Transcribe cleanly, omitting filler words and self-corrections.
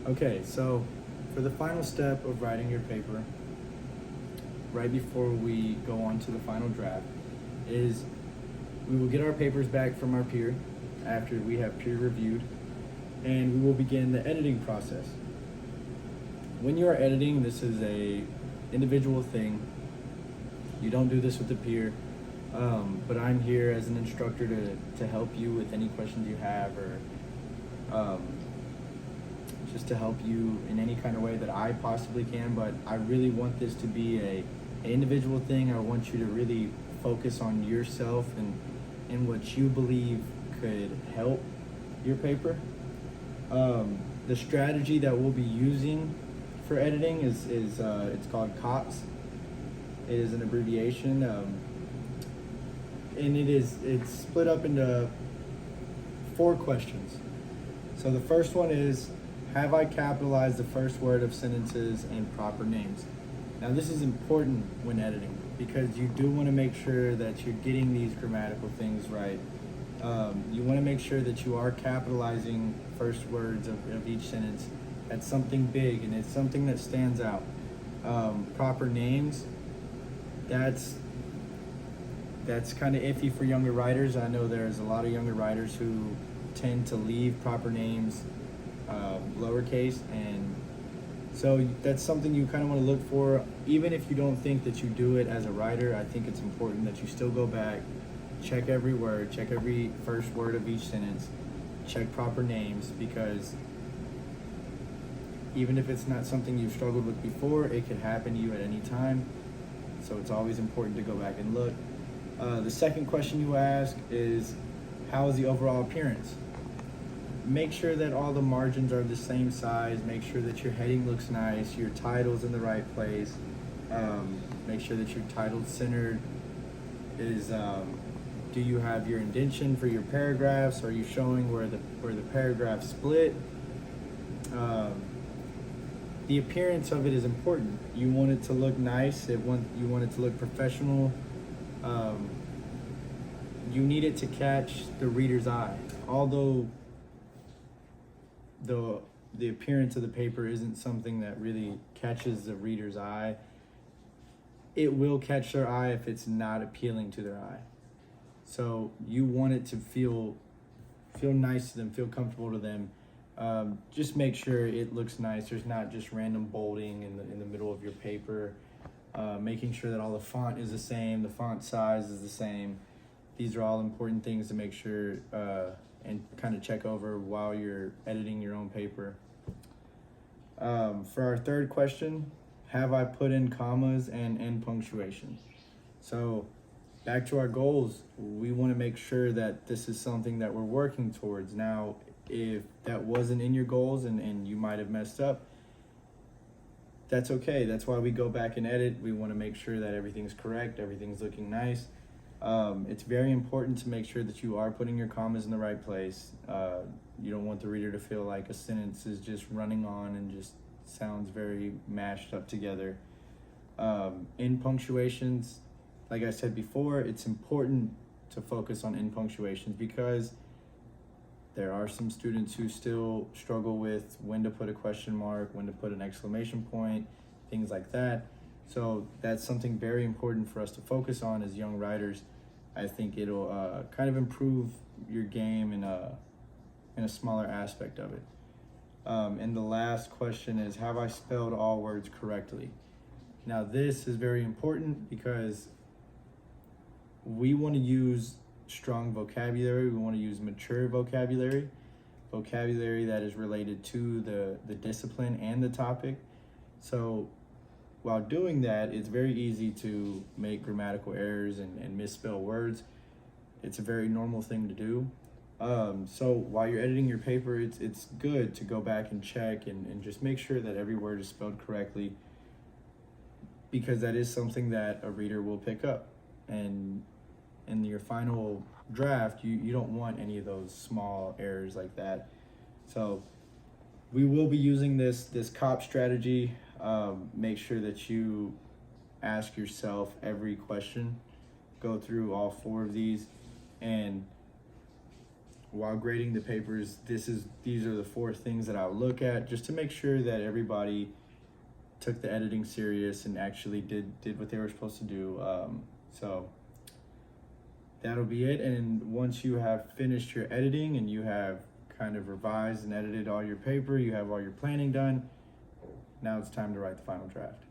Okay, so for the final step of writing your paper, right before we go on to the final draft, is we will get our papers back from our peer after we have peer reviewed, and we will begin the editing process. When you are editing, this is a individual thing. You don't do this with the peer, but I'm here as an instructor to help you with any questions you have, or just to help you in any kind of way that I possibly can. But I really want this to be a individual thing. I want you to really focus on yourself and what you believe could help your paper. The strategy that we'll be using for editing is it's called COPS. It is an abbreviation, and it's split up into 4 questions. So the first one is, have I capitalized the first word of sentences and proper names? Now this is important when editing because you do want to make sure that you're getting these grammatical things right. You want to make sure that you are capitalizing first words of each sentence. That's something big and it's something that stands out. Proper names, that's kind of iffy for younger writers. I know there's a lot of younger writers who tend to leave proper names lowercase, and so that's something you kind of want to look for. Even if you don't think that you do it as a writer, I think it's important that you still go back, check every word, check every first word of each sentence, check proper names, because even if it's not something you've struggled with before, it could happen to you at any time. So it's always important to go back and look. The second question you ask is, how is the overall appearance? Make sure that all the margins are the same size. Make sure that your heading looks nice, your title's in the right place. Make sure that your title's centered. Do you have your indentation for your paragraphs? Are you showing where the paragraphs split? The appearance of it is important. You want it to look nice. You want it to look professional. You need it to catch the reader's eye. Although the appearance of the paper isn't something that really catches the reader's eye, it will catch their eye if it's not appealing to their eye. So you want it to feel nice to them, feel comfortable to them. Just make sure it looks nice. There's not just random bolding in the middle of your paper. Making sure that all the font is the same, the font size is the same. These are all important things to make sure and kind of check over while you're editing your own paper. For our third question, have I put in commas and end punctuation? So back to our goals, we want to make sure that this is something that we're working towards. Now, if that wasn't in your goals and you might have messed up, that's okay. That's why we go back and edit. We want to make sure that everything's correct, everything's looking nice. It's very important to make sure that you are putting your commas in the right place. You don't want the reader to feel like a sentence is just running on and just sounds very mashed up together. In punctuations, like I said before, it's important to focus on in punctuations because there are some students who still struggle with when to put a question mark, when to put an exclamation point, things like that. So that's something very important for us to focus on as young writers. I think it'll kind of improve your game in a smaller aspect of it. And the last question is, have I spelled all words correctly? Now this is very important because we want to use strong vocabulary. We want to use mature vocabulary that is related to the discipline and the topic. So while doing that, it's very easy to make grammatical errors and misspell words. It's a very normal thing to do. So while you're editing your paper, it's good to go back and check and just make sure that every word is spelled correctly, because that is something that a reader will pick up. And in your final draft, you don't want any of those small errors like that. So we will be using this COP strategy. Make sure that you ask yourself every question, go through all 4 of these, and while grading the papers, these are the 4 things that I'll look at just to make sure that everybody took the editing serious and actually did what they were supposed to do. So that'll be it. And once you have finished your editing and you have kind of revised and edited all your paper, you have all your planning done, now it's time to write the final draft.